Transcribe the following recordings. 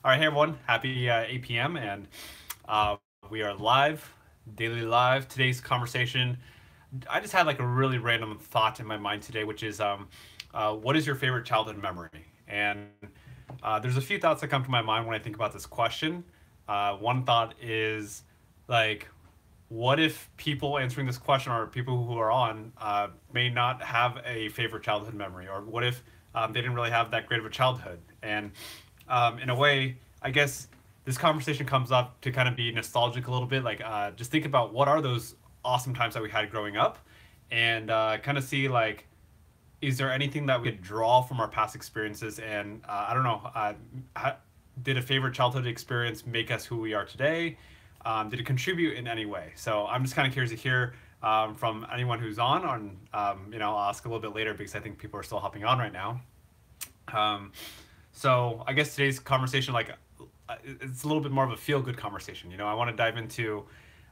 All right, hey everyone, happy 8 p.m. and uh, we are live, daily live. Today's conversation, I just had like a really random thought in my mind today, which is what is your favorite childhood memory? And there's a few thoughts that come to my mind when I think about this question. One thought is like, what if people answering this question or people who are on may not have a favorite childhood memory, or what if they didn't really have that great of a childhood? And in a way, I guess this conversation comes up to kind of be nostalgic a little bit. Like, just think about what are those awesome times that we had growing up, and kind of see like, is there anything that we could draw from our past experiences? And I don't know, did a favorite childhood experience make us who we are today? Did it contribute in any way? So I'm just kind of curious to hear from anyone who's on. I'll ask a little bit later because I think people are still hopping on right now. Um, so I guess today's conversation, like, it's a little bit more of a feel good conversation. I want to dive into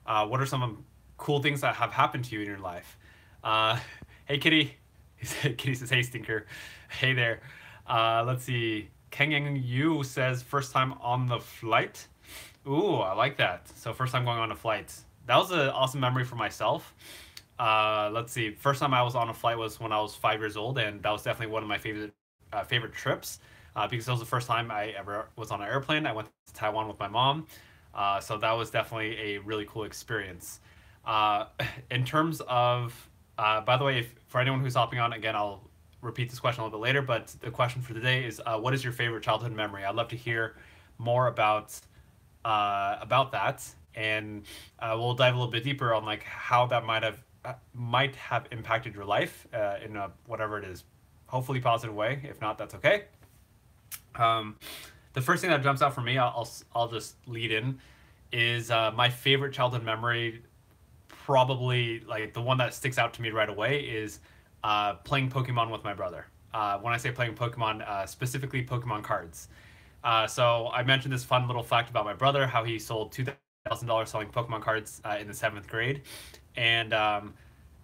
what are some cool things that have happened to you in your life. Uh, hey, Kitty. Kitty says, "Hey, stinker." Hey there. Let's see. Kang Yang Yu says, "First time on the flight." Ooh, I like that. So first time going on a flight. That was an awesome memory for myself. Let's see. First time I was on a flight was when I was 5 years old, and that was definitely one of my favorite trips because it was the first time I ever was on an airplane. I went to Taiwan with my mom, so that was definitely a really cool experience. Uh, in terms of, by the way, if, for anyone who's hopping on again, I'll repeat this question a little bit later. But the question for today is, what is your favorite childhood memory? I'd love to hear more about that, and we'll dive a little bit deeper on like how that might have impacted your life in whatever it is, hopefully positive way. If not, that's okay. Um, the first thing that jumps out for me, I'll just lead in, is my favorite childhood memory. Probably like the one that sticks out to me right away is playing Pokemon with my brother. When I say playing Pokemon, specifically Pokemon cards. So I mentioned this fun little fact about my brother, how he sold $2,000 selling Pokemon cards in the seventh grade, and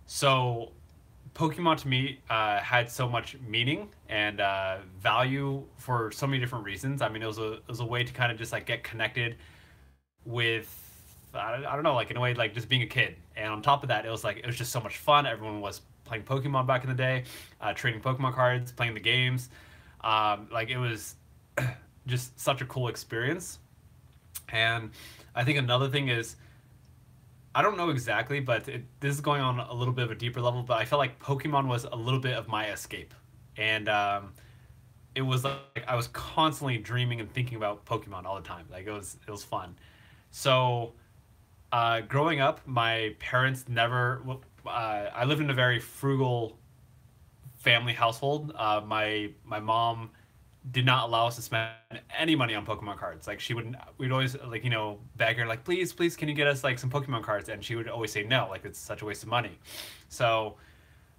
so Pokemon to me had so much meaning and value for so many different reasons. I mean, it was a way to kind of just like get connected with I don't know, like in a way, like just being a kid. And on top of that, it was just so much fun. Everyone was playing Pokemon back in the day, trading Pokemon cards, playing the games. Like it was just such a cool experience. And I think another thing is, I don't know exactly, but this is going on a little bit of a deeper level. But I felt like Pokemon was a little bit of my escape, and it was like I was constantly dreaming and thinking about Pokemon all the time. Like it was fun. So growing up, my parents never. I lived in a very frugal family household. My mom did not allow us to spend any money on Pokemon cards. Like we'd always like beg her like, please, please, can you get us like some Pokemon cards? And she would always say no, like it's such a waste of money. So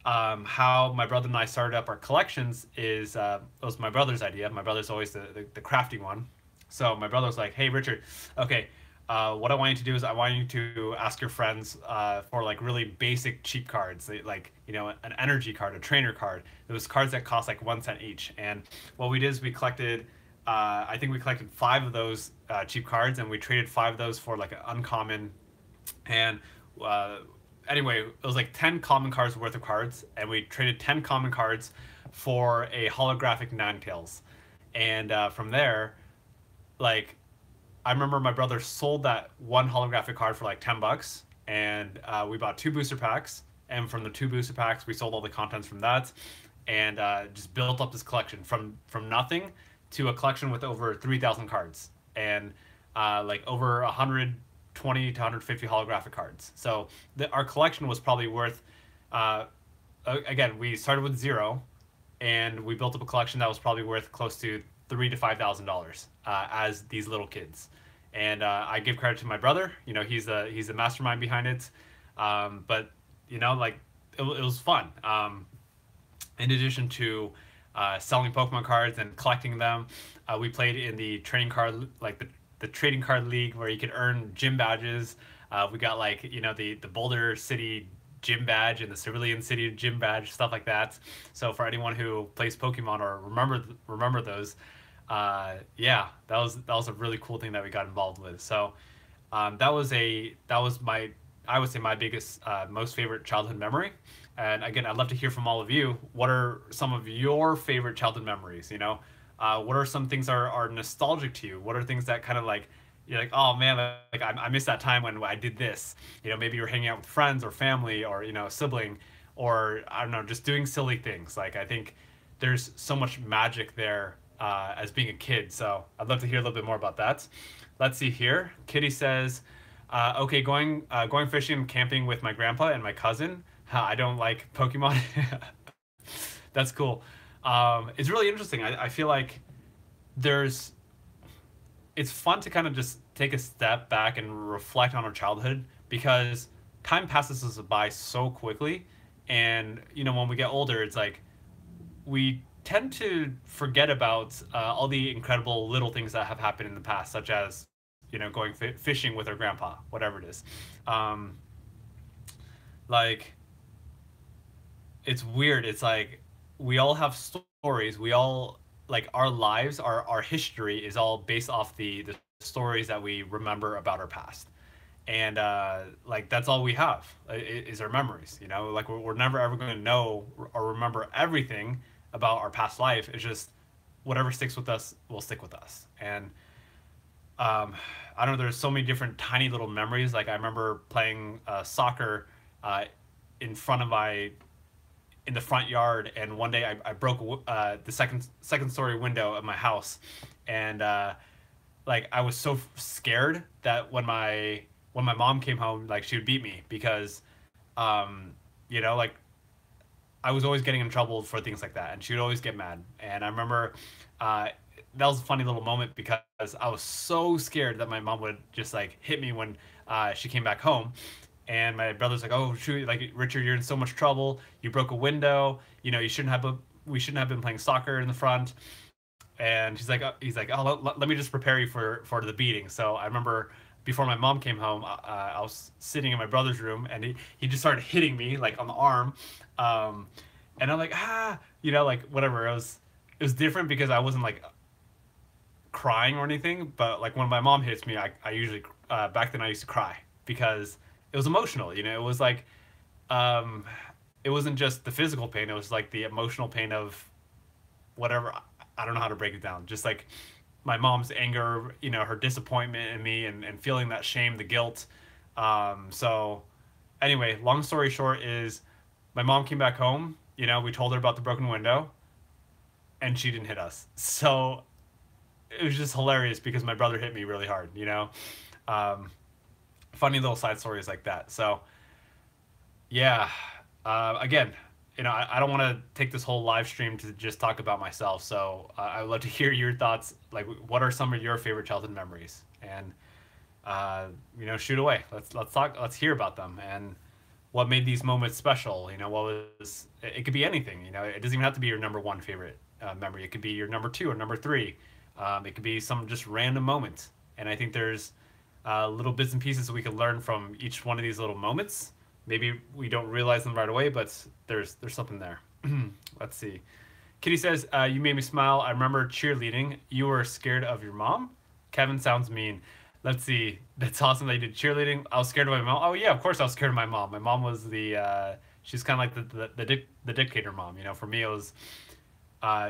how my brother and I started up our collections is it was my brother's idea. My brother's always the crafty one. So my brother was like, hey Richard, okay, what I want you to do is I want you to ask your friends for like really basic cheap cards, like an energy card, a trainer card. Those cards that cost like 1 cent each. And what we did is we collected, I think we collected five of those cheap cards, and we traded five of those for like an uncommon. And uh, anyway, it was like 10 common cards worth of cards, and we traded 10 common cards for a holographic Ninetales. And from there, like I remember my brother sold that one holographic card for like $10, and we bought two booster packs. And from the two booster packs, we sold all the contents from that, and just built up this collection from nothing to a collection with over 3,000 cards and like over 120 to 150 holographic cards. So our collection was probably worth. Uh, Again, we started with zero, and we built up a collection that was probably worth close to $3,000 to $5,000 as these little kids. And I give credit to my brother. He's the mastermind behind it. But like it was fun. In addition to selling Pokemon cards and collecting them, we played in the trading card, like the trading card league, where you could earn gym badges. We got like the Boulder City gym badge and the Cerulean City gym badge, stuff like that. So for anyone who plays Pokemon or remember those, Yeah, that was a really cool thing that we got involved with. So that was my, I would say, my biggest most favorite childhood memory. And again, I'd love to hear from all of you. What are some of your favorite childhood memories? What are some things that are nostalgic to you? What are things that kind of like you're like, oh man, like I missed that time when I did this. Maybe you're hanging out with friends or family or a sibling, or I don't know, just doing silly things. Like I think there's so much magic there as being a kid. So I'd love to hear a little bit more about that. Let's see here. Kitty says, okay, going fishing and camping with my grandpa and my cousin. I don't like Pokemon. That's cool. It's really interesting. I feel like there's it's fun to kind of just take a step back and reflect on our childhood because time passes us by so quickly. And when we get older, it's like we tend to forget about all the incredible little things that have happened in the past, such as going fishing with our grandpa, whatever it is. Um, like it's weird. It's like we all have stories. We all like our lives, our history is all based off the stories that we remember about our past. And like that's all we have is our memories. Like we're never ever going to know or remember everything about our past life. It's just whatever sticks with us will stick with us. And I don't know. There's so many different tiny little memories. Like I remember playing soccer uh, in front of my in the front yard, and one day I broke the second story window of my house, and like I was so scared that when my mom came home, like she would beat me because like I was always getting in trouble for things like that, and she would always get mad. And I remember uh, that was a funny little moment because I was so scared that my mom would just like hit me when she came back home. And my brother's like, "Oh shoot, like Richard, you're in so much trouble. You broke a window. You shouldn't have. We shouldn't have been playing soccer in the front." And he's like, "Oh, let me just prepare you for the beating." So I remember before my mom came home, I was sitting in my brother's room, and he just started hitting me like on the arm, um, and I'm like, like whatever. It was different because I wasn't like crying or anything, but like when my mom hits me, I usually back then I used to cry because it was emotional. It was like um, it wasn't just the physical pain; it was like the emotional pain of whatever. I don't know how to break it down. Just like my mom's anger, her disappointment in me, and feeling that shame, the guilt. So anyway, long story short is my mom came back home. We told her about the broken window, and she didn't hit us. So it was just hilarious because my brother hit me really hard. Um, Funny little side stories like that. So yeah, again, I don't want to take this whole live stream to just talk about myself. So I would love to hear your thoughts. Like, what are some of your favorite childhood memories? And shoot away. Let's talk. Let's hear about them and what made these moments special. What was it could be anything. It doesn't even have to be your number one favorite memory. It could be your number two or number three. It could be some just random moment. And I think there's little bits and pieces we can learn from each one of these little moments. Maybe we don't realize them right away, but there's something there. Let's see. Kitty says, "You made me smile. I remember cheerleading. You were scared of your mom." Kevin sounds mean. Let's see. That's awesome that you did cheerleading. I was scared of my mom. Oh yeah, of course I was scared of my mom. My mom was she's kind of like the dictator mom. For me it was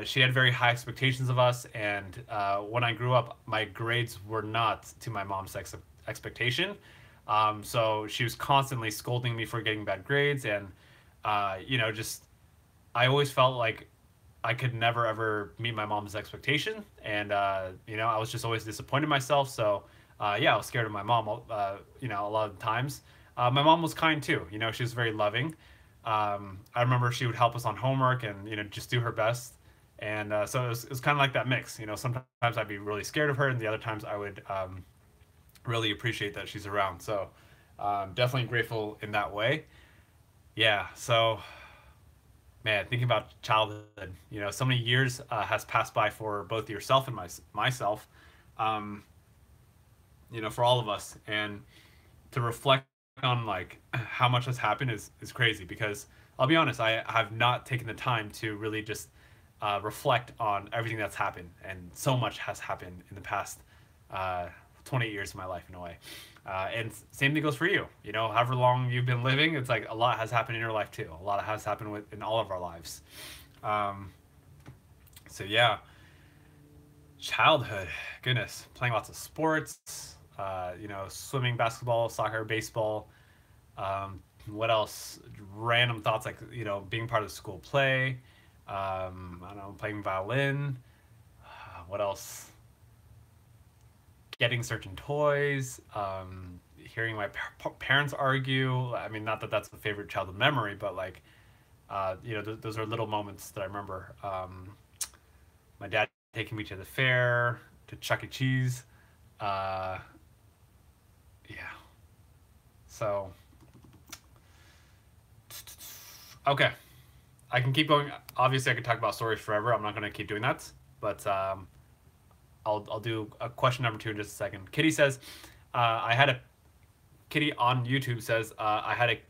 she had very high expectations of us, and when I grew up, my grades were not to my mom's expectation. So she was constantly scolding me for getting bad grades, and just I always felt like I could never ever meet my mom's expectation, and I was just always disappointed in myself. So yeah, I was scared of my mom. A lot of the times. My mom was kind too. She was very loving. I remember she would help us on homework and just do her best. And so it was kind of like that mix. Sometimes I'd be really scared of her, and the other times I would really appreciate that she's around. So definitely grateful in that way. Yeah. So man, thinking about childhood, so many years has passed by for both yourself and myself. Um, for all of us, and to reflect on like how much has happened is crazy because I'll be honest, I have not taken the time to really just reflect on everything that's happened, and so much has happened in the past uh, 28 years of my life in a way. And same thing goes for you. You know, however long you've been living, it's like a lot has happened in your life too. A lot has happened in all of our lives. Um, so yeah, childhood, goodness, playing lots of sports. You know, swimming, basketball, soccer, baseball. What else? Random thoughts like, you know, being part of the school play. I don't know, playing violin. What else? Getting certain toys. Hearing my parents argue. I mean, not that that's a favorite childhood memory, but like, you know, those are little moments that I remember. My dad taking me to the fair, to Chuck E. Cheese. Uh, yeah. So, okay. I can keep going. Obviously, I could talk about stories forever. I'm not going to keep doing that. But I'll do a question number 2 in just a second. Kitty says, I had a Kitty on YouTube says, I had a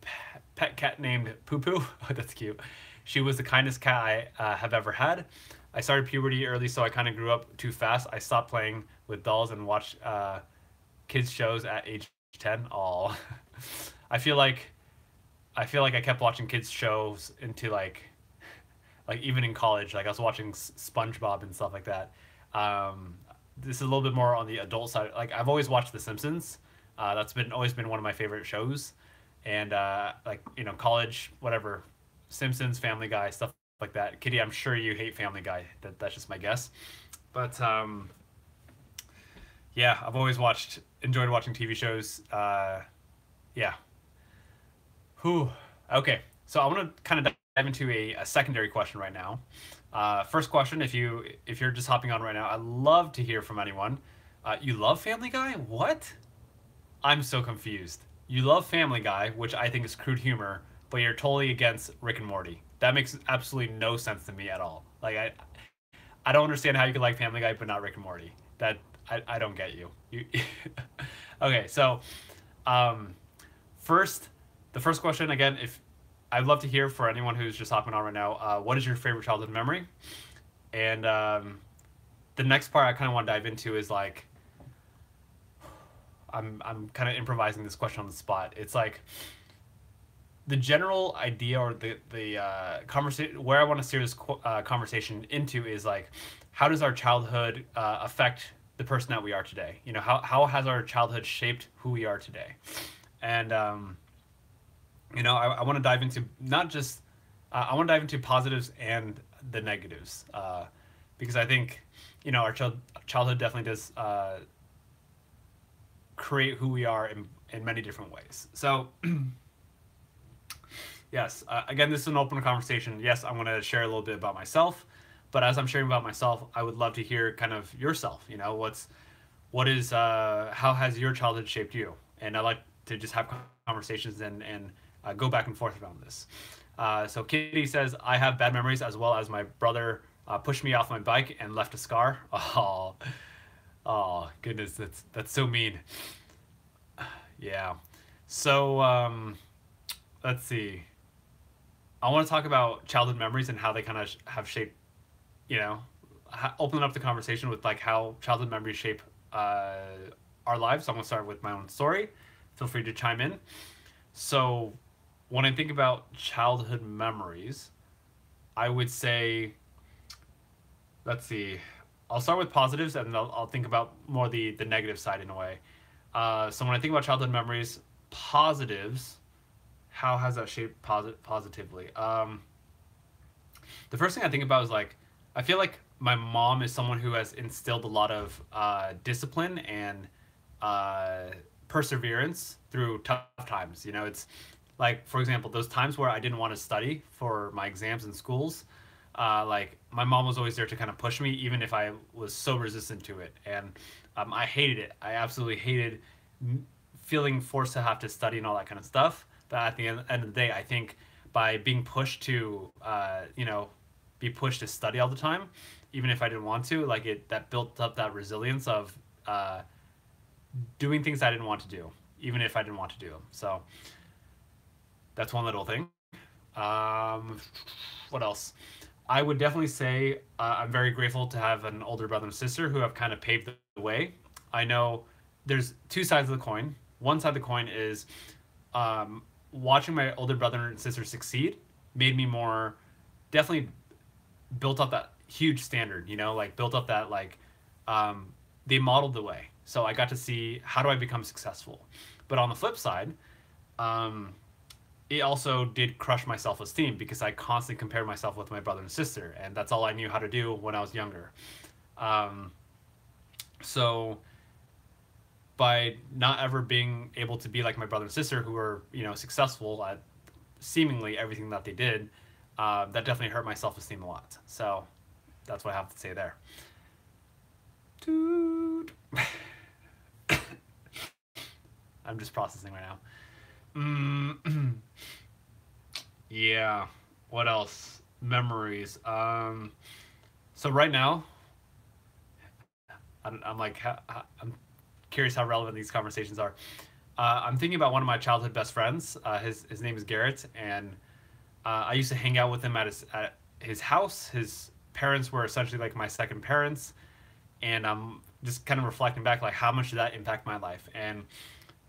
pet cat named Poo Poo. Oh, that's cute. She was the kindest cat I have ever had. I started puberty early, so I kind of grew up too fast. I stopped playing with dolls and watched kids shows at age 10. All. I feel like I kept watching kids shows into like even in college. Like I was watching SpongeBob and stuff like that. This is a little bit more on the adult side. Like I've always watched The Simpsons. That's been always been one of my favorite shows, and like you know, college, whatever, Simpsons, Family Guy, stuff like that. Kitty, I'm sure you hate Family Guy. That's just my guess, but yeah, I've always enjoyed watching TV shows. Yeah. Whew. Okay, so I want to kind of dive into a secondary question right now. First question, if you're just hopping on right now, I'd love to hear from anyone. You love Family Guy? What? I'm so confused. You love Family Guy, which I think is crude humor, but you're totally against Rick and Morty. That makes absolutely no sense to me at all. Like I don't understand how you could like Family Guy but not Rick and Morty. That I don't get you. You okay, so um, first the first question again, if I'd love to hear for anyone who's just hopping on right now, what is your favorite childhood memory? And the next part I kind of want to dive into is like I'm kind of improvising this question on the spot. It's like the general idea or the conversation where I want to steer this conversation into is like how does our childhood affect the person that we are today? You know, how has our childhood shaped who we are today? And you know, I want to dive into not just I want to dive into positives and the negatives because I think you know our childhood definitely does create who we are in many different ways. So yes, again, this is an open conversation. Yes, I'm going to share a little bit about myself, but as I'm sharing about myself, I would love to hear kind of yourself. You know, how has your childhood shaped you? And I like to just have conversations and go back and forth around this. So Kitty says, I have bad memories as well as my brother pushed me off my bike and left a scar. Oh, oh goodness, that's so mean. Yeah. So let's see. I want to talk about childhood memories and how they kind of have shaped, you know, open up the conversation with like how childhood memories shape our lives. So I'm going to start with my own story. Feel free to chime in. So when I think about childhood memories, I would say, let's see, I'll start with positives and I'll think about more the negative side in a way. So when I think about childhood memories, positives, how has that shaped positively? The first thing I think about is like, I feel like my mom is someone who has instilled a lot of discipline and perseverance through tough times. You know, it's like, for example, those times where I didn't want to study for my exams in schools, like my mom was always there to kind of push me, even if I was so resistant to it. And I hated it. I absolutely hated feeling forced to have to study and all that kind of stuff. But at the end of the day, I think by being pushed to, you know, be pushed to study all the time, even if I didn't want to, like that built up that resilience of doing things I didn't want to do, even if I didn't want to do them. So that's one little thing. What else? I would definitely say I'm very grateful to have an older brother and sister who have kind of paved the way. I know there's two sides of the coin. One side of the coin is watching my older brother and sister succeed made me more, definitely built up that huge standard, like built up that like they modeled the way. So I got to see how do I become successful. But on the flip side, um, it also did crush my self esteem because I constantly compared myself with my brother and sister, and that's all I knew how to do when I was younger. Um, so by not ever being able to be like my brother and sister, who were successful at seemingly everything that they did, that definitely hurt my self esteem a lot. So that's what I have to say there. Dude. I'm just processing right now. Yeah. What else? Memories. So right now, I'm like, I'm curious how relevant these conversations are. I'm thinking about one of my childhood best friends. His name is Garrett, and I used to hang out with him at his house. His parents were essentially like my second parents, and I'm just kind of reflecting back, like how much did that impact my life? And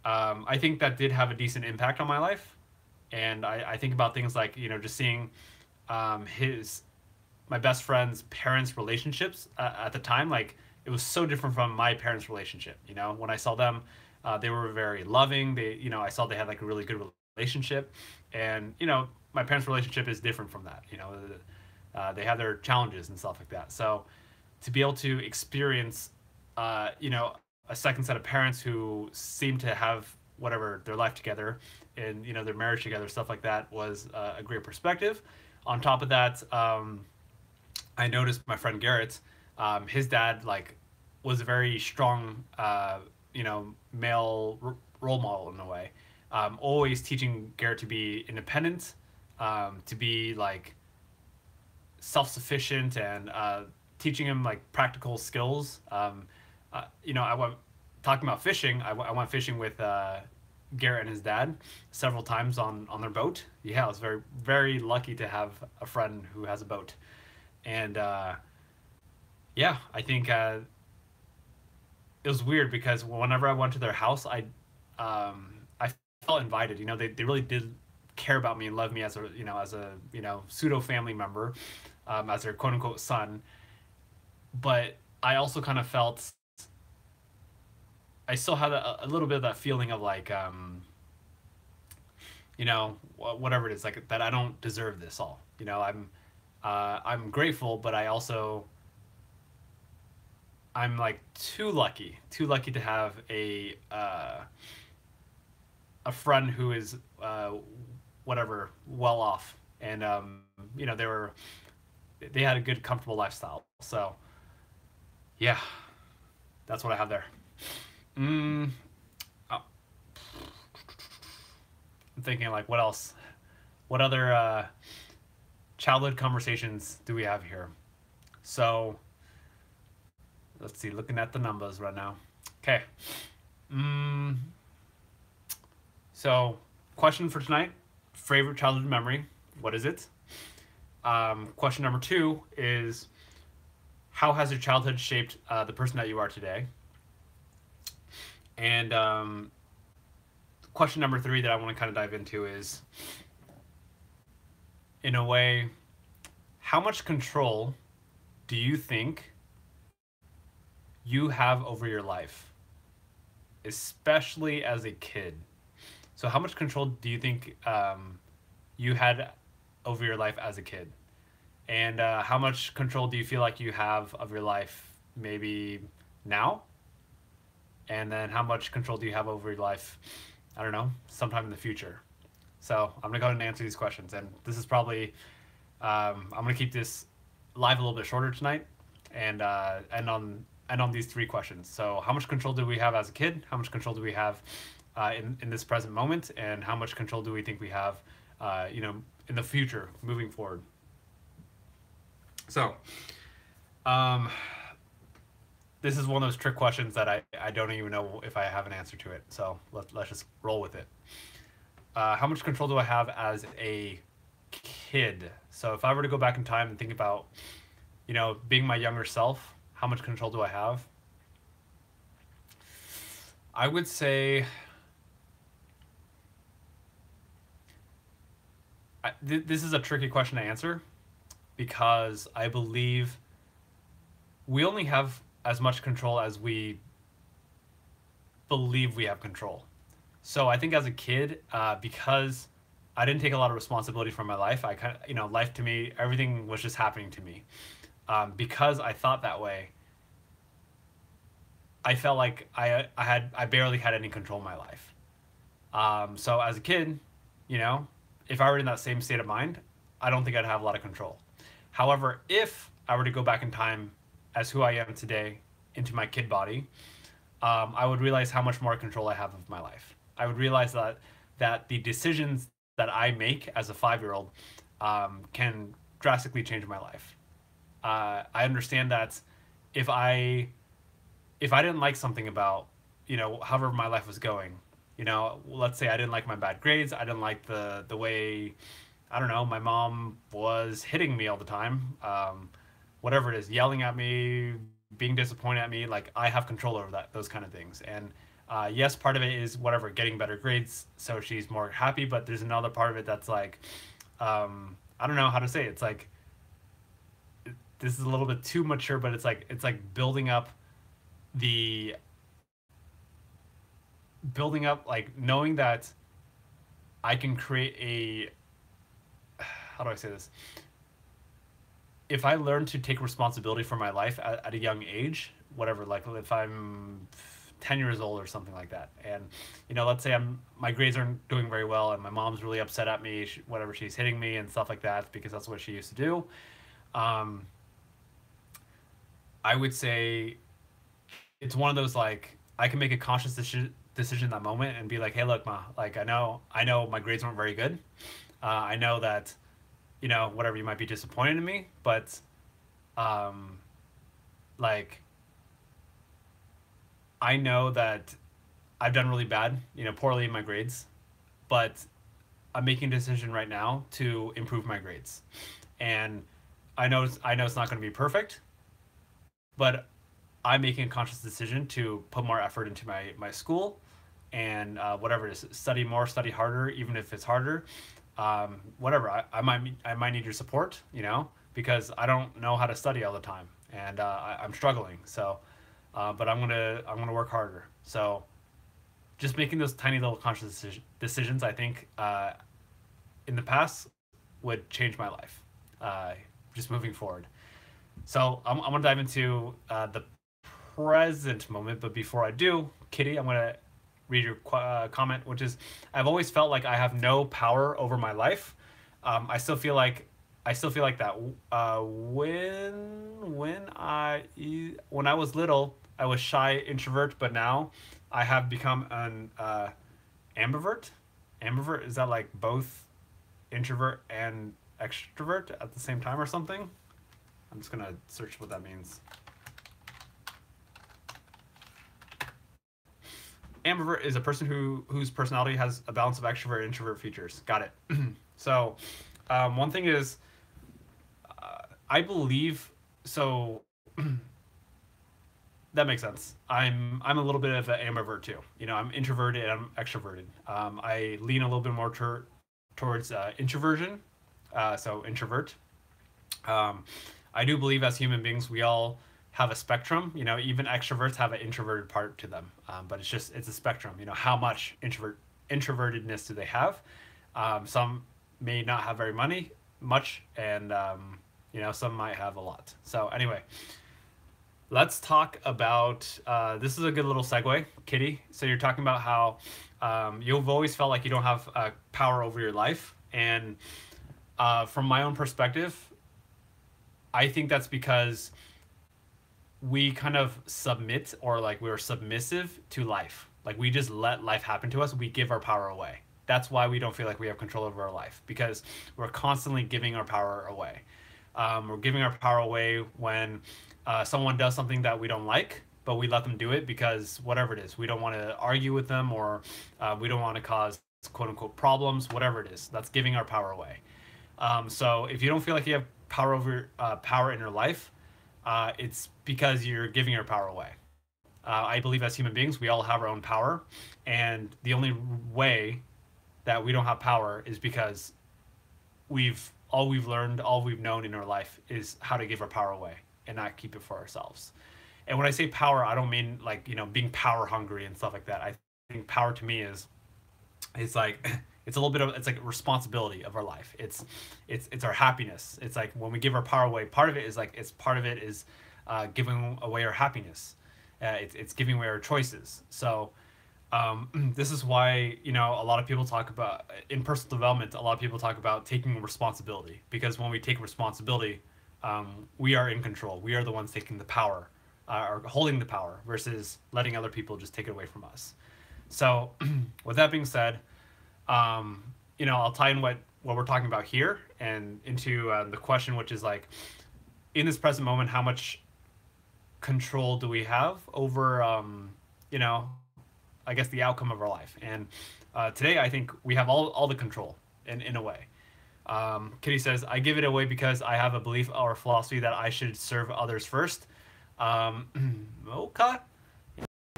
I think that did have a decent impact on my life. And I think about things like just seeing his my best friend's parents' relationships at the time. Like it was so different from my parents' relationship. When I saw them, they were very loving. I saw they had like a really good relationship, and my parents' relationship is different from that. They have their challenges and stuff like that. So to be able to experience, a second set of parents who seem to have whatever their life together and their marriage together, stuff like that, was a great perspective. On top of that, I noticed my friend Garrett, his dad like was a very strong, male role model in a way. Always teaching Garrett to be independent, to be like self-sufficient, and teaching him like practical skills. I went talking about fishing. I went fishing with Garrett and his dad several times on their boat. Yeah, I was very very lucky to have a friend who has a boat, and yeah, I think it was weird because whenever I went to their house, I felt invited. They really did care about me and love me as a pseudo family member, as their quote unquote son. But I also kind of felt I still had a little bit of that feeling of like whatever it is, like that I don't deserve this all. I'm grateful, but I'm like too lucky to have a friend who is whatever well off, and they had a good comfortable lifestyle. So yeah, that's what I have there. Mm, oh, I'm thinking like what else? What other childhood conversations do we have here? So let's see. Looking at the numbers right now. Okay. Mm, so question for tonight: favorite childhood memory. What is it? Question number 2 is how has your childhood shaped the person that you are today? And question number 3 that I want to kind of dive into is, in a way, how much control do you think you have over your life, especially as a kid? So, how much control do you think you had over your life as a kid? And how much control do you feel like you have of your life maybe now? And then how much control do you have over your life, I don't know, sometime in the future? So I'm gonna go ahead and answer these questions. And this is probably, I'm gonna keep this live a little bit shorter tonight, and end on these 3 questions. So how much control do we have as a kid? How much control do we have in this present moment? And how much control do we think we have, in the future, moving forward? So, this is one of those trick questions that I don't even know if I have an answer to it. So let's just roll with it. How much control do I have as a kid. So if I were to go back in time and think about, being my younger self, how much control do I have? I would say this is a tricky question to answer because I believe we only have as much control as we believe we have control. So I think as a kid, because I didn't take a lot of responsibility for my life, I kind of, life to me, everything was just happening to me. Because I thought that way, I felt like I barely had any control in my life. So as a kid, you know, if I were in that same state of mind, I don't think I'd have a lot of control. However, if I were to go back in time as who I am today into my kid body, I would realize how much more control I have of my life. I would realize that the decisions that I make as a 5-year-old can drastically change my life. I understand that if I if I didn't like something about, however my life was going, let's say I didn't like my bad grades, I didn't like the way, I don't know, my mom was hitting me all the time, whatever it is, yelling at me, being disappointed at me, like I have control over those kind of things. And yes, part of it is whatever, getting better grades so she's more happy, but there's another part of it that's like, I don't know how to say it. It's like, this is a little bit too mature, but it's like the building up, like knowing that I can create how do I say this? If I learn to take responsibility for my life at a young age, whatever, like if I'm 10 years old or something like that, and let's say my grades aren't doing very well and my mom's really upset at me, whatever, she's hitting me and stuff like that because that's what she used to do. um, I would say it's one of those, like, I can make a conscious decision in that moment and be like, hey, look, ma, like I know my grades weren't very good. I know that, whatever, you might be disappointed in me, but um, like I know that I've done really bad, poorly in my grades, but I'm making a decision right now to improve my grades. And I know it's not going to be perfect, but I'm making a conscious decision to put more effort into my school and whatever it is, study more, study harder, even if it's harder. Whatever, I might need your support, because I don't know how to study all the time, and I'm struggling. So, but I'm gonna work harder. So, just making those tiny little conscious decisions, I think, in the past would change my life. Just moving forward. So I'm gonna dive into the present moment, but before I do, Kitty, I'm gonna read your comment, which is, I've always felt like I have no power over my life. I still feel like that. When I was little, I was shy introvert, but now I have become an ambivert. Ambivert, is that like both introvert and extrovert at the same time or something? I'm just gonna search what that means. Ambivert is a person whose personality has a balance of extrovert and introvert features. Got it. So, one thing is, I believe so. That makes sense. I'm a little bit of an ambivert too. I'm introverted and I'm extroverted. I lean a little bit more towards introversion, so introvert. Um, I do believe as human beings we all have a spectrum. Even extroverts have an introverted part to them, but it's a spectrum. How much introvertedness do they have? Some may not have very much, and some might have a lot. So anyway, let's talk about this is a good little segue, Kitty. So you're talking about how you've always felt like you don't have power over your life, and from my own perspective, I think that's because we kind of submit, or like we're submissive to life. Like we just let life happen to us. We give our power away. That's why we don't feel like we have control over our life, because we're constantly giving our power away. We're giving our power away when someone does something that we don't like, but we let them do it because whatever it is, we don't want to argue with them, or we don't want to cause quote unquote problems, whatever it is. That's giving our power away. So if you don't feel like you have power in your life, it's because you're giving your power away. I believe as human beings, we all have our own power, and the only way that we don't have power is because we've learned, all we've known in our life is how to give our power away and not keep it for ourselves. And when I say power, I don't mean like, being power hungry and stuff like that. I think power to me is it's like it's a little bit of, it's like a responsibility of our life. It's our happiness. It's like when we give our power away, part of it is like giving away our happiness. It's giving away our choices. So this is why, a lot of people talk about in personal development. A lot of people talk about taking responsibility, because when we take responsibility, we are in control. We are the ones taking the power, or holding the power, versus letting other people just take it away from us. So with that being said, I'll tie in what we're talking about here and into the question, which is like, in this present moment, how much control do we have over, I guess, the outcome of our life? And today, I think we have all the control in a way. Kitty says, I give it away because I have a belief or philosophy that I should serve others first. Okay.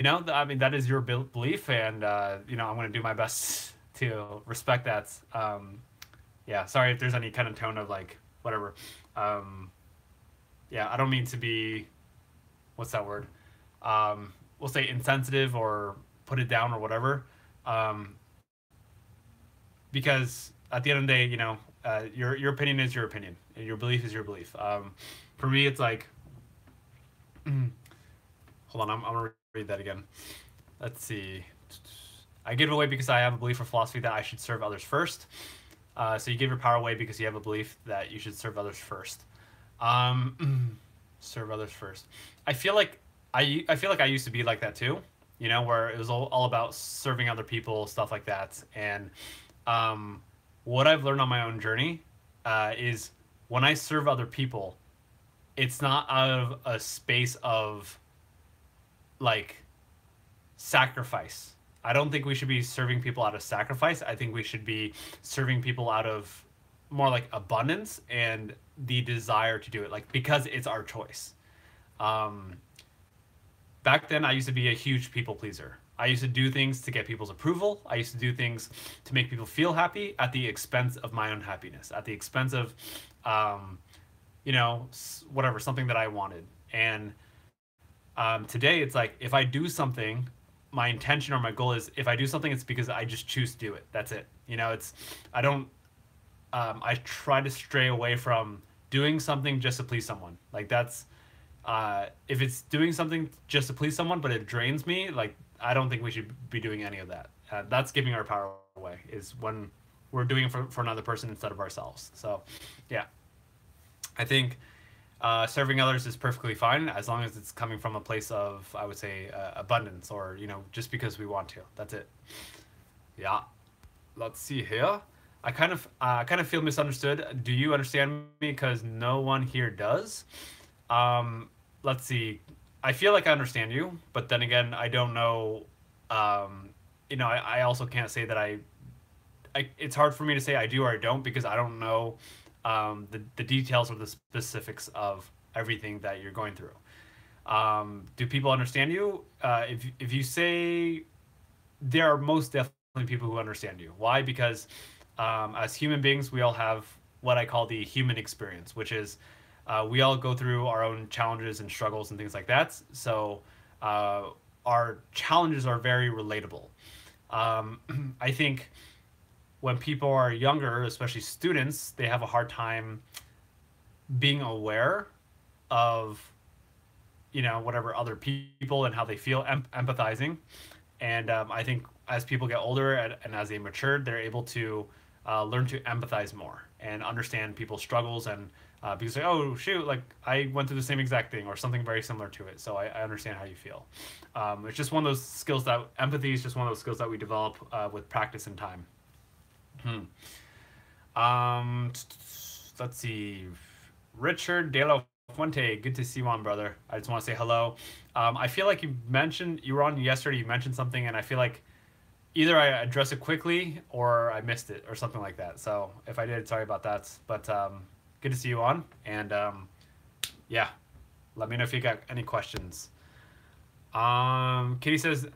I mean, that is your belief, and, I'm going to do my best to respect that. Yeah, sorry if there's any kind of tone of like, whatever. Yeah, I don't mean to be, what's that word? We'll say insensitive or put it down or whatever. Because at the end of the day, your opinion is your opinion, and your belief is your belief. For me, it's like, hold on, I'm gonna read that again. Let's see. I give it away because I have a belief or philosophy that I should serve others first. So you give your power away because you have a belief that you should serve others first. Serve others first. I feel like I used to be like that too. Where it was all about serving other people, stuff like that. And what I've learned on my own journey is when I serve other people, it's not out of a space of like sacrifice. I don't think we should be serving people out of sacrifice. I think we should be serving people out of more like abundance and the desire to do it, like, because it's our choice. Back then, I used to be a huge people pleaser. I used to do things to get people's approval. I used to do things to make people feel happy at the expense of my own happiness, at the expense of, whatever, something that I wanted. And today, it's like, if I do something, my intention or my goal is, if I do something, it's because I just choose to do it. That's it. I don't, I try to stray away from doing something just to please someone. Like, that's, if it's doing something just to please someone, but it drains me, like, I don't think we should be doing any of that. That's giving our power away, is when we're doing it for another person instead of ourselves. So, yeah. I think serving others is perfectly fine as long as it's coming from a place of, I would say, abundance, or, just because we want to. That's it. Yeah. Let's see here. I kind of feel misunderstood. Do you understand me? Because no one here does. Let's see. I feel like I understand you, but then again, I don't know. I also can't say that it's hard for me to say I do or I don't, because I don't know the details or the specifics of everything that you're going through. Do people understand you? If you say, there are most definitely people who understand you. Why? Because as human beings, we all have what I call the human experience, which is we all go through our own challenges and struggles and things like that. So our challenges are very relatable. I think when people are younger, especially students, they have a hard time being aware of, whatever other people and how they feel, empathizing. And I think as people get older and as they mature, they're able to learn to empathize more and understand people's struggles, and because like, oh shoot, like I went through the same exact thing or something very similar to it, so I understand how you feel. It's just one of those skills that empathy is just one of those skills that we develop with practice and time. Let's see, Richard De La Fuente, good to see you on, brother. I just want to say hello. I feel like you were on yesterday, you mentioned something, and I feel like either I address it quickly or I missed it or something like that. So if I did, sorry about that. But good to see you on, and yeah, let me know if you got any questions. Kitty says,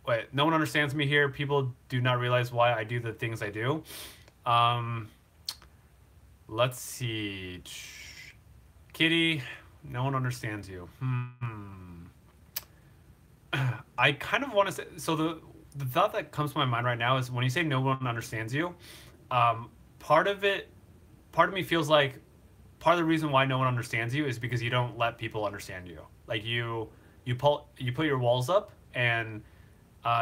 "Wait, no one understands me here. People do not realize why I do the things I do." Um, let's see, Kitty, no one understands you. I kind of want to say so. The thought that comes to my mind right now is when you say no one understands you, um, part of it, part of me feels like part of the reason why no one understands you is because you don't let people understand you. Like you put your walls up, and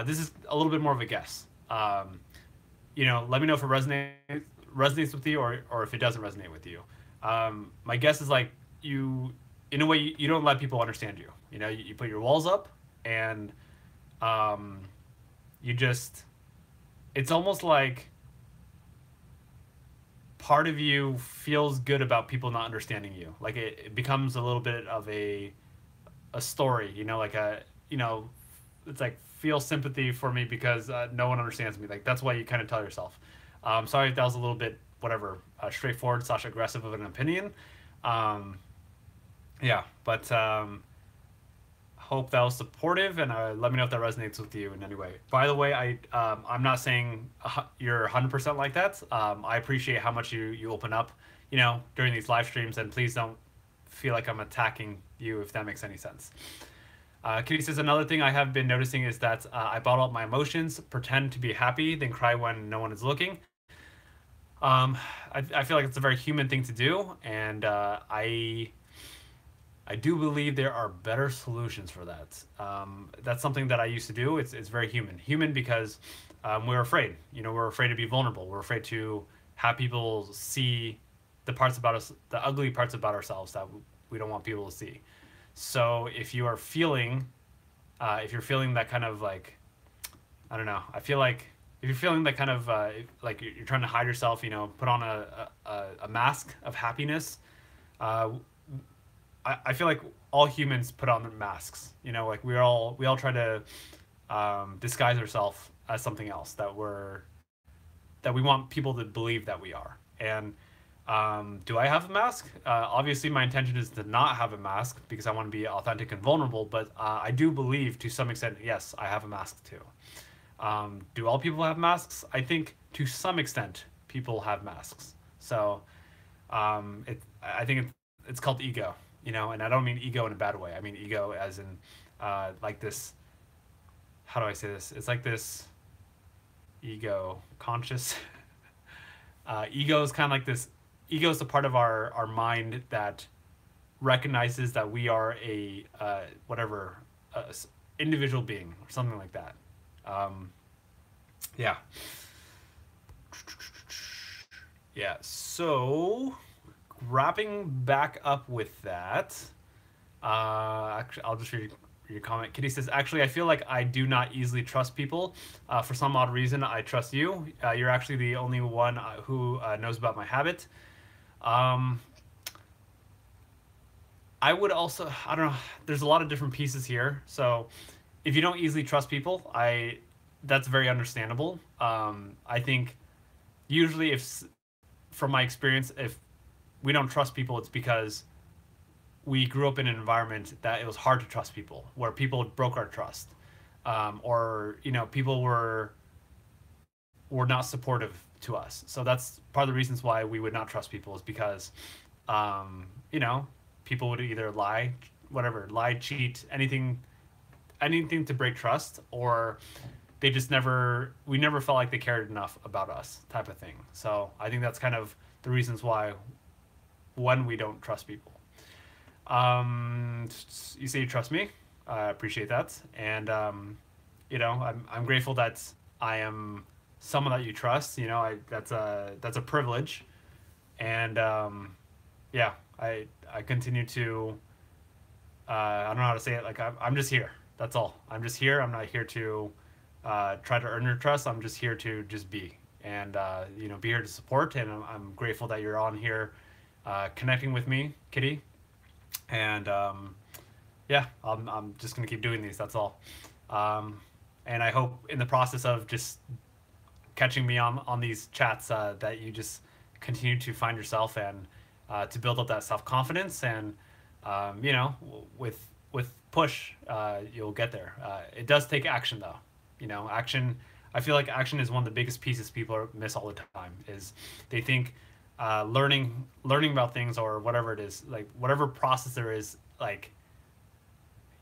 this is a little bit more of a guess. Let me know if it resonates with you or if it doesn't resonate with you. My guess is like in a way, you don't let people understand you. You put your walls up, and um, you just, it's almost like part of you feels good about people not understanding you. Like it becomes a little bit of a story, like it's like feel sympathy for me because no one understands me. Like that's why you kind of tell yourself. Sorry if that was a little bit whatever straightforward / aggressive of an opinion. Um, yeah, but hope that was supportive, and let me know if that resonates with you in any way. By the way, I'm not saying you're 100% like that. I appreciate how much you open up, during these live streams, and please don't feel like I'm attacking you if that makes any sense. Kitty says another thing I have been noticing is that I bottle up my emotions, pretend to be happy, then cry when no one is looking. I feel like it's a very human thing to do, and I do believe there are better solutions for that. That's something that I used to do. It's very human. Human because we're afraid. We're afraid to be vulnerable. We're afraid to have people see the parts about us, the ugly parts about ourselves that we don't want people to see. So if you're feeling that kind of like, I don't know. I feel like if you're feeling that kind of like you're trying to hide yourself, put on a mask of happiness. I feel like all humans put on masks. Like we all try to disguise ourselves as something else that we want people to believe that we are. And do I have a mask? Obviously, my intention is to not have a mask because I want to be authentic and vulnerable. But I do believe, to some extent, yes, I have a mask too. Do all people have masks? I think to some extent, people have masks. So I think it's called ego. And I don't mean ego in a bad way. I mean ego as in like this. How do I say this? It's like this ego conscious. Ego is kind of like this. Ego is a part of our mind that recognizes that we are a whatever individual being or something like that. Yeah. Yeah. So wrapping back up with that, actually, I'll just read your comment. Kitty says, actually, I feel like I do not easily trust people. For some odd reason, I trust you. You're actually the only one who knows about my habit. I would also, I don't know, there's a lot of different pieces here. So if you don't easily trust people, that's very understandable. I think usually from my experience, if we don't trust people, it's because we grew up in an environment that it was hard to trust people, where people broke our trust, or people were not supportive to us. So that's part of the reasons why we would not trust people is because, people would either lie, cheat, anything to break trust, or we never felt like they cared enough about us, type of thing. So I think that's kind of the reasons why when we don't trust people. You say you trust me. I appreciate that, and I'm grateful that I am someone that you trust. That's a privilege, and yeah, I continue to. I don't know how to say it. Like I'm just here. That's all. I'm just here. I'm not here to try to earn your trust. I'm just here to just be, and be here to support. And I'm grateful that you're on here, connecting with me, Kitty. And yeah, I'm just gonna keep doing these. That's all. And I hope in the process of just catching me on these chats that you just continue to find yourself and to build up that self confidence and you know with push you'll get there. It does take action though. You know, action. I feel like action is one of the biggest pieces people miss all the time. Is they think learning about things or whatever it is, like whatever process there is, like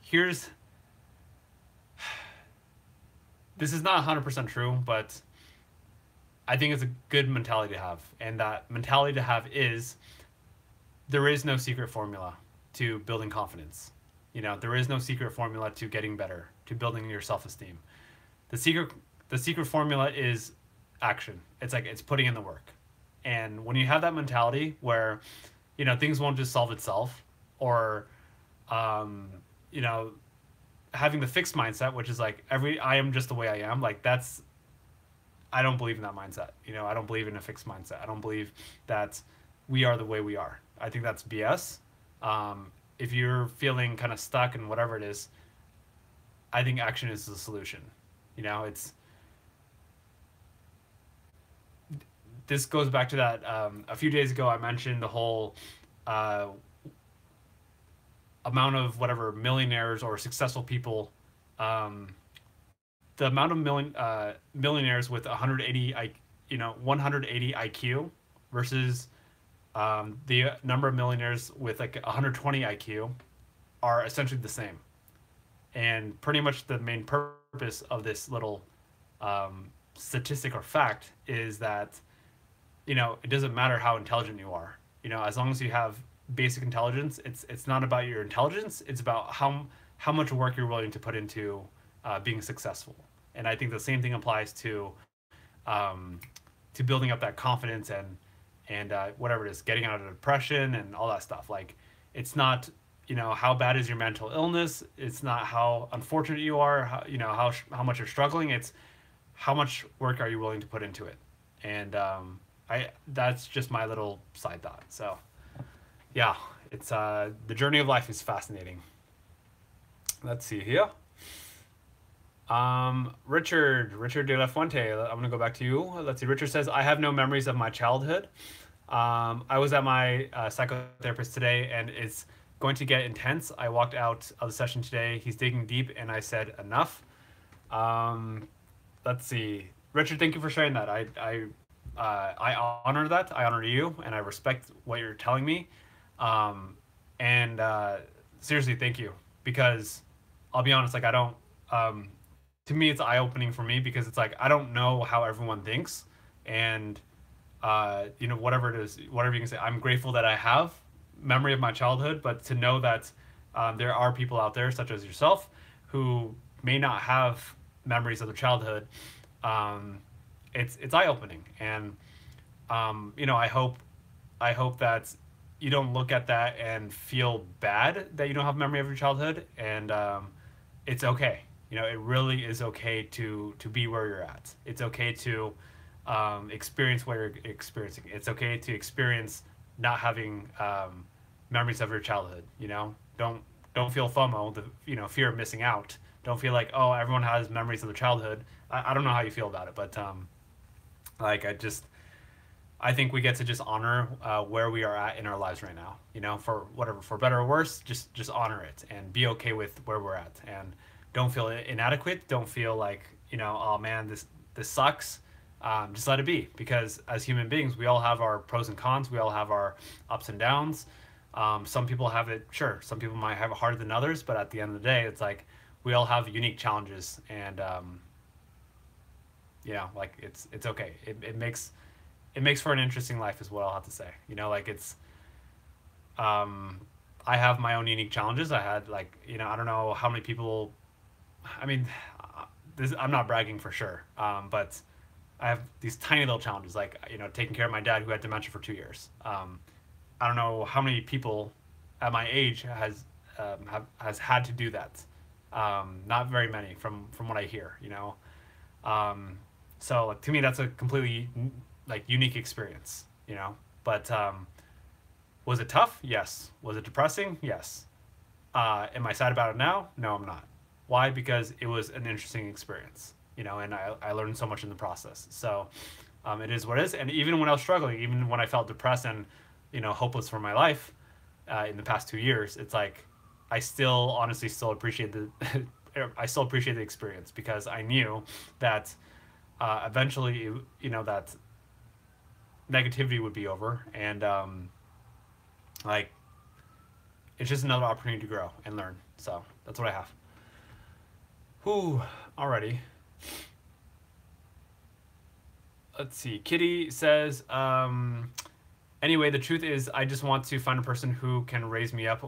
here's this is not 100% true, but I think it's a good mentality to have. And that mentality to have is there is no secret formula to building confidence. You know, there is no secret formula to getting better, to building your self-esteem. The secret the secret formula is action. It's like it's putting in the work. And when you have that mentality where, you know, things won't just solve itself, or you know, having the fixed mindset, which is like I am just the way I am, like that's I don't believe in that mindset. You know, I don't believe in a fixed mindset. I don't believe that we are the way we are. I think that's BS. If you're feeling kind of stuck in whatever it is, I think action is the solution. You know, this goes back to that a few days ago I mentioned the whole amount of whatever millionaires or successful people, the amount of millionaires with 180 IQ versus the number of millionaires with like 120 IQ are essentially the same. And pretty much the main purpose of this little statistic or fact is that, you know, it doesn't matter how intelligent you are. You know, as long as you have basic intelligence, it's not about your intelligence. It's about how much work you're willing to put into being successful. And I think the same thing applies to building up that confidence and whatever it is, getting out of depression and all that stuff. Like, it's not, you know, how bad is your mental illness. It's not how unfortunate you are, you know, how much you're struggling. It's how much work are you willing to put into it. And that's just my little side thought. So yeah, it's the journey of life is fascinating. Let's see here. Richard de la Fuente, I'm gonna go back to you. Let's see. Richard says, I have no memories of my childhood. I was at my psychotherapist today, and it's going to get intense. I walked out of the session today. He's digging deep, and I said enough. Let's see. Richard, thank you for sharing that. I honor that. I honor you, and I respect what you're telling me. And seriously, thank you, because I'll be honest, like I don't. To me, it's eye opening for me, because it's like I don't know how everyone thinks, and you know, whatever it is, whatever you can say. I'm grateful that I have memory of my childhood, but to know that there are people out there, such as yourself, who may not have memories of their childhood. It's eye opening, and you know, I hope that you don't look at that and feel bad that you don't have memory of your childhood, and it's okay. You know, it really is okay to be where you're at. It's okay to experience what you're experiencing. It's okay to experience not having memories of your childhood. You know, don't feel FOMO, the, you know, fear of missing out. Don't feel like, oh, everyone has memories of their childhood. I don't know how you feel about it, but like I think we get to just honor where we are at in our lives right now. You know, for whatever, for better or worse, just honor it and be okay with where we're at, and don't feel inadequate. Don't feel like, you know, oh man, this sucks. Just let it be, because as human beings, we all have our pros and cons. We all have our ups and downs. Some people have it, sure. Some people might have it harder than others, but at the end of the day, it's like we all have unique challenges, and you know, like it's okay. It makes for an interesting life, is what I'll have to say. You know, like it's I have my own unique challenges. I had, like, you know, I don't know how many people. I mean, I'm not bragging for sure, but I have these tiny little challenges, like, you know, taking care of my dad who had dementia for 2 years. I don't know how many people at my age has had to do that. Not very many, from what I hear, you know. So like, to me, that's a completely like unique experience, you know. But was it tough? Yes. Was it depressing? Yes. Am I sad about it now? No, I'm not. Why? Because it was an interesting experience, and I learned so much in the process. So it is what it is. And even when I was struggling, even when I felt depressed and, hopeless for my life in the past 2 years, it's like I still honestly still appreciate I still appreciate the experience because I knew that eventually, that negativity would be over, and like it's just another opportunity to grow and learn. So that's what I have. Whew, already. Let's see. Kitty says, anyway, the truth is, I just want to find a person who can raise me up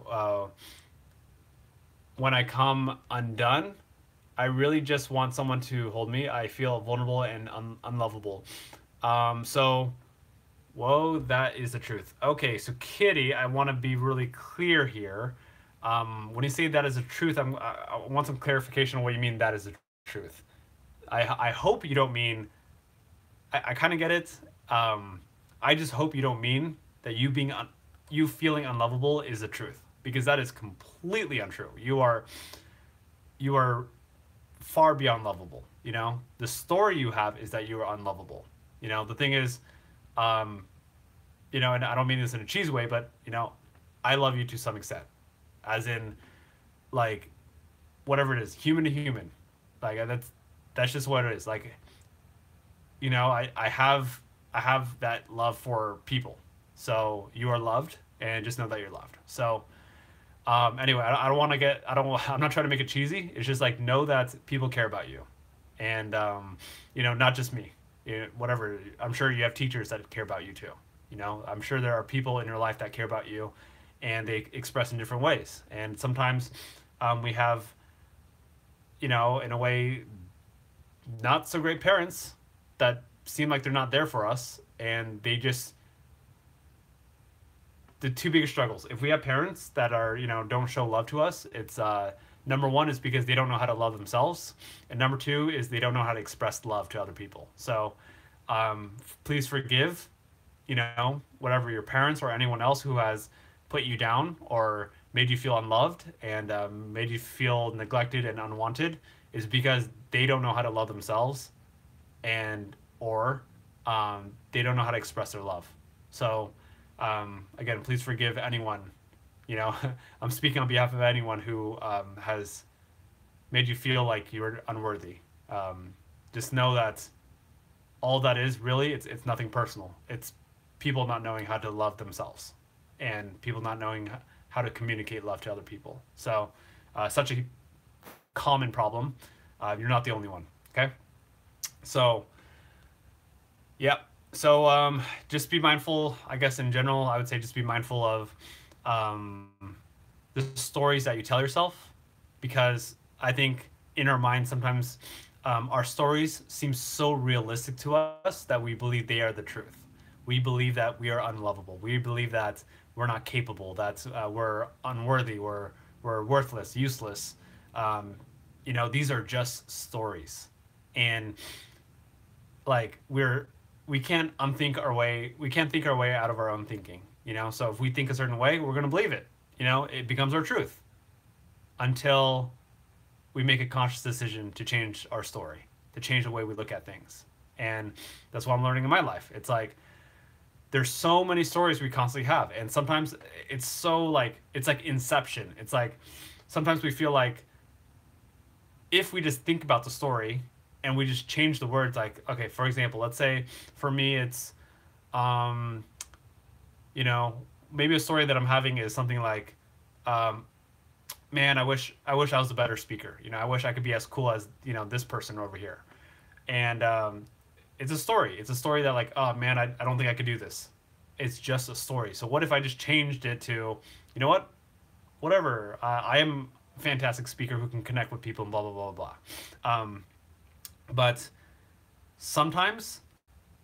when I come undone. I really just want someone to hold me. I feel vulnerable and unlovable. So, whoa, that is the truth. Okay, so Kitty, I want to be really clear here. When you say that is the truth, I want some clarification on what you mean that is the truth. I hope you don't mean. I kind of get it. I just hope you don't mean that you feeling unlovable is the truth, because that is completely untrue. You are far beyond lovable. The story you have is that you are unlovable. The thing is, and I don't mean this in a cheesy way, but I love you to some extent, as in, like, whatever it is, human to human, like that's just what it is. Like, I have that love for people, so you are loved, and just know that you're loved. So, anyway, I don't want to get, I'm not trying to make it cheesy. It's just like, know that people care about you, and not just me. Whatever. I'm sure you have teachers that care about you too. I'm sure there are people in your life that care about you, and they express in different ways. And sometimes we have, in a way, not so great parents that seem like they're not there for us, and they just, the two biggest struggles. If we have parents that are, don't show love to us, it's number one is because they don't know how to love themselves, and number two is they don't know how to express love to other people. So please forgive, whatever your parents or anyone else who has put you down or made you feel unloved and made you feel neglected and unwanted, is because they don't know how to love themselves, and or they don't know how to express their love. So again, please forgive anyone. I'm speaking on behalf of anyone who has made you feel like you're unworthy. Just know that all that is really, it's nothing personal. It's people not knowing how to love themselves, and people not knowing how to communicate love to other people. So such a common problem. You're not the only one. Okay. So, yeah. So just be mindful, I guess in general, I would say just be mindful of the stories that you tell yourself, because I think in our mind sometimes our stories seem so realistic to us that we believe they are the truth. We believe that we are unlovable. We believe that we're not capable, that we're unworthy, we're worthless, useless. These are just stories. And like we can't think our way out of our own thinking. So if we think a certain way, we're going to believe it. It becomes our truth until we make a conscious decision to change our story, to change the way we look at things. And that's what I'm learning in my life. It's like there's so many stories we constantly have, and sometimes it's so like, it's like Inception. It's like sometimes we feel like if we just think about the story and we just change the words, like, okay, for example, let's say for me it's maybe a story that I'm having is something like, man, I wish I was a better speaker. I wish I could be as cool as, this person over here. And it's a story. It's a story that, like, oh man, I don't think I could do this. It's just a story. So what if I just changed it to, you know what? Whatever. I am a fantastic speaker who can connect with people and blah, blah, blah, blah. But sometimes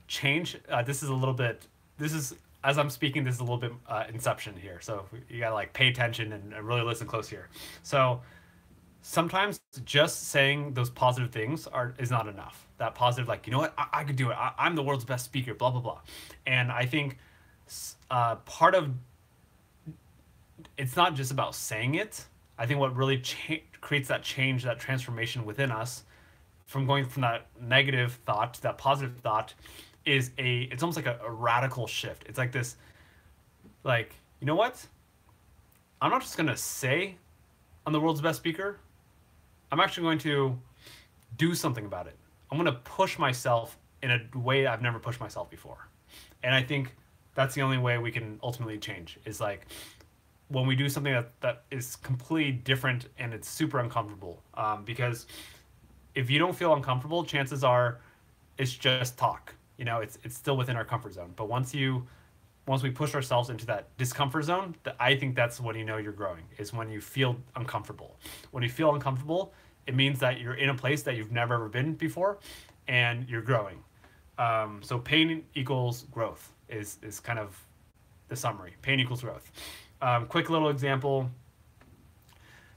change, this is, as I'm speaking, this is a little bit Inception here. So you gotta like pay attention and really listen close here. So sometimes just saying those positive things is not enough. That positive, like, you know what, I could do it. I'm the world's best speaker, blah, blah, blah. And I think part of, it's not just about saying it. I think what really creates that change, that transformation within us, from going from that negative thought to that positive thought, is it's almost like a radical shift. It's like this, like, you know what? I'm not just gonna say I'm the world's best speaker. I'm actually going to do something about it. I'm going to push myself in a way I've never pushed myself before. And I think that's the only way we can ultimately change, is like when we do something that is completely different and it's super uncomfortable. Because if you don't feel uncomfortable, chances are it's just talk. You know, it's still within our comfort zone. But once we push ourselves into that discomfort zone, I think that's when you know you're growing, is when you feel uncomfortable. When you feel uncomfortable, it means that you're in a place that you've never ever been before, and you're growing. So pain equals growth is kind of the summary. Pain equals growth. Quick little example.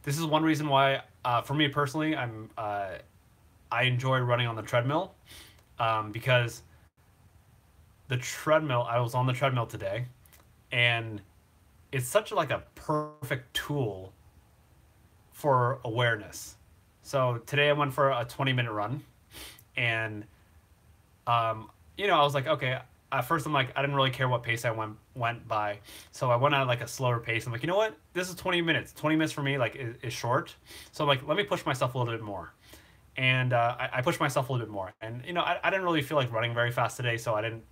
This is one reason why, for me personally, I enjoy running on the treadmill, because the treadmill, I was on the treadmill today, and it's such like a perfect tool for awareness. So today I went for a 20-minute run, and you know, I was like, okay, at first I'm like, I didn't really care what pace I went by. So I went at like a slower pace. I'm like, you know what? This is 20 minutes. 20 minutes for me like is short. So I'm like, let me push myself a little bit more. And I pushed myself a little bit more. And you know, I didn't really feel like running very fast today, so I didn't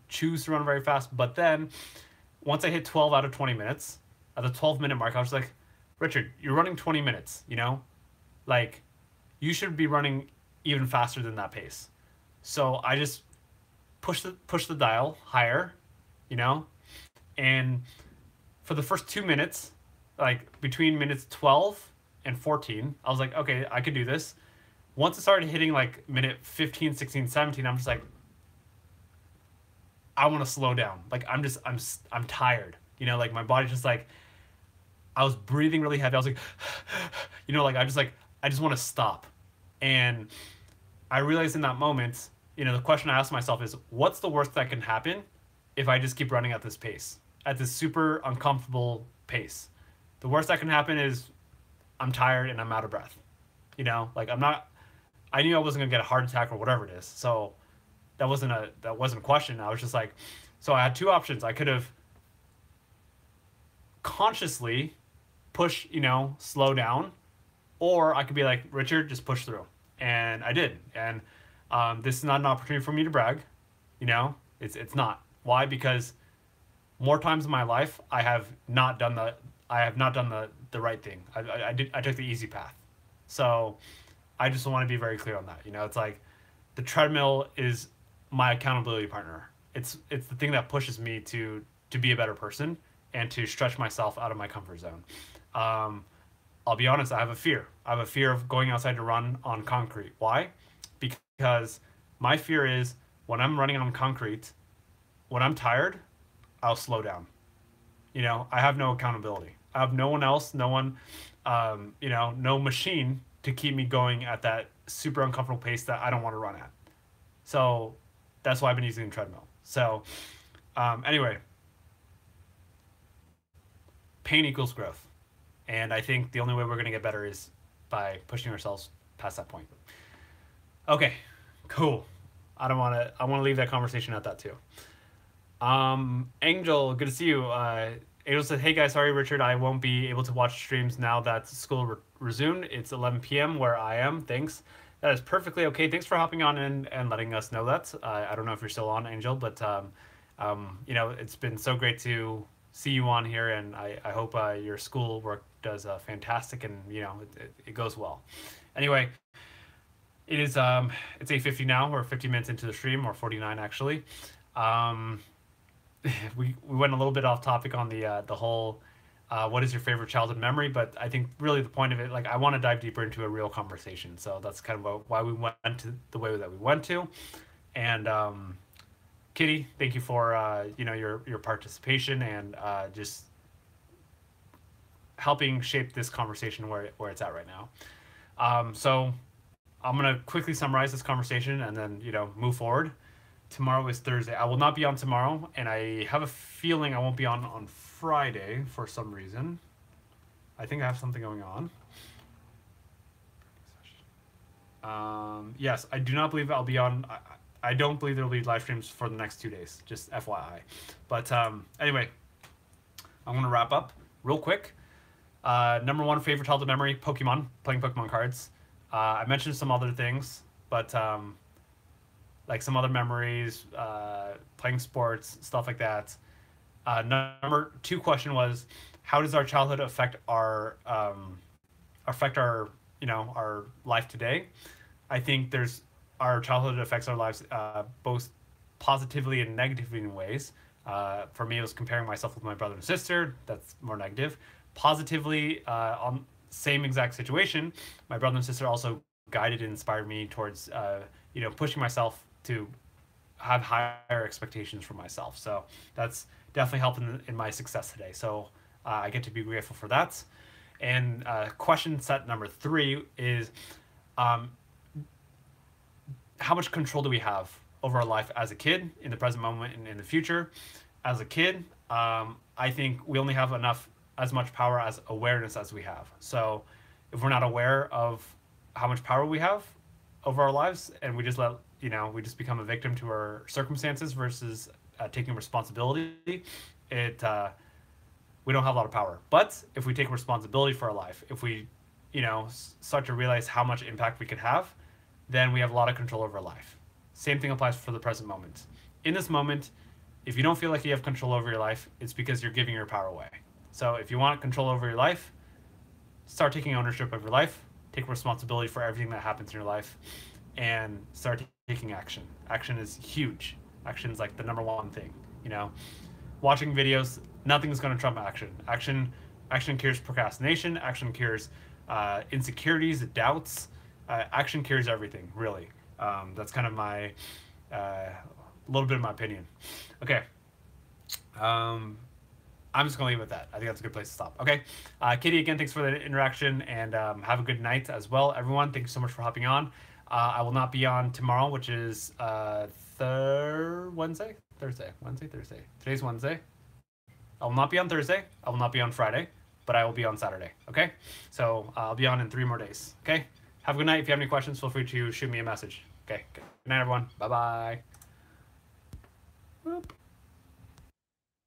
choose to run very fast. But then once I hit 12 out of 20 minutes, at the 12-minute mark, I was like, Richard, you're running 20 minutes, you know? Like, you should be running even faster than that pace. So I just push the dial higher, you know? And for the first 2 minutes, like between minutes 12 and 14, I was like, okay, I could do this. Once it started hitting like minute 15, 16, 17, I'm just like, I want to slow down. Like I'm tired. You know, like my body's just like, I was breathing really heavy. I was like, you know, like I just want to stop. And I realized in that moment, you know, the question I asked myself is, what's the worst that can happen if I just keep running at this pace, at this super uncomfortable pace? The worst that can happen is I'm tired and I'm out of breath. You know, like I knew I wasn't gonna get a heart attack or whatever it is. So that wasn't a question. I was just like, so I had two options. I could have consciously slow down, or I could be like, Richard, just push through. And I did. And this is not an opportunity for me to brag. You know, it's not. Why? Because more times in my life, I have not done the right thing. I took the easy path. So I just want to be very clear on that. You know, it's like the treadmill is my accountability partner. It's the thing that pushes me to be a better person and to stretch myself out of my comfort zone. I'll be honest, I have a fear. I have a fear of going outside to run on concrete. Why? Because my fear is when I'm running on concrete, when I'm tired, I'll slow down. You know, I have no accountability. I have no one else, no one, no machine to keep me going at that super uncomfortable pace that I don't want to run at. So that's why I've been using the treadmill. So anyway, pain equals growth. And I think the only way we're going to get better is by pushing ourselves past that point. Okay, cool. I want to leave that conversation at that too. Angel, good to see you. Angel said, hey guys, sorry Richard, I won't be able to watch streams now that school resumed. It's 11 p.m. where I am. Thanks. That is perfectly okay. Thanks for hopping on in and letting us know that. I don't know if you're still on, Angel, but it's been so great to see you on here, and I hope your school work does fantastic, and it goes well. Anyway, it is it's 8:50 now. We're 50 minutes into the stream, or 49 actually. We went a little bit off topic on the whole what is your favorite childhood memory, but I think really the point of it, like I want to dive deeper into a real conversation. So that's kind of why we went to the way that we went to. And Kitty, thank you for your participation and just helping shape this conversation where it's at right now. So I'm gonna quickly summarize this conversation and then move forward. Tomorrow is Thursday. I will not be on tomorrow, and I have a feeling I won't be on Friday for some reason. I think I have something going on. Yes, I do not believe I'll be on. I don't believe there will be live streams for the next 2 days. Just FYI. But anyway, I'm gonna wrap up real quick. Number one favorite childhood memory: Pokemon. Playing Pokemon cards. I mentioned some other things, but like some other memories, playing sports, stuff like that. Number two question was, how does our childhood affect our our life today? I think our childhood affects our lives both positively and negatively in ways. For me, it was comparing myself with my brother and sister. That's more negative. Positively, on same exact situation, my brother and sister also guided and inspired me towards pushing myself to have higher expectations for myself. So that's definitely helped in my success today. So I get to be grateful for that. And question set number 3 is, how much control do we have over our life as a kid, in the present moment and in the future? As a kid, I think we only have as much power as awareness as we have. So if we're not aware of how much power we have over our lives, and we just we just become a victim to our circumstances versus taking responsibility, we don't have a lot of power. But if we take responsibility for our life, if we start to realize how much impact we can have, then we have a lot of control over our life. Same thing applies for the present moment. In this moment, if you don't feel like you have control over your life, it's because you're giving your power away. So if you want control over your life, start taking ownership of your life, take responsibility for everything that happens in your life, and start taking action. Action is huge. Action is like the number one thing. Watching videos, nothing's going to trump action. Action cures procrastination. Action cures insecurities, doubts. Action cures everything, really. That's kind of my little bit of my opinion. Okay. I'm just going to leave it at that. I think that's a good place to stop. Okay. Katie, again, thanks for the interaction, and have a good night as well, everyone. Thank you so much for hopping on. I will not be on tomorrow, which is Thursday. Today's Wednesday. I will not be on Thursday. I will not be on Friday, but I will be on Saturday. Okay. So I'll be on in 3 more days. Okay. Have a good night. If you have any questions, feel free to shoot me a message. Okay. Good night, everyone. Bye-bye.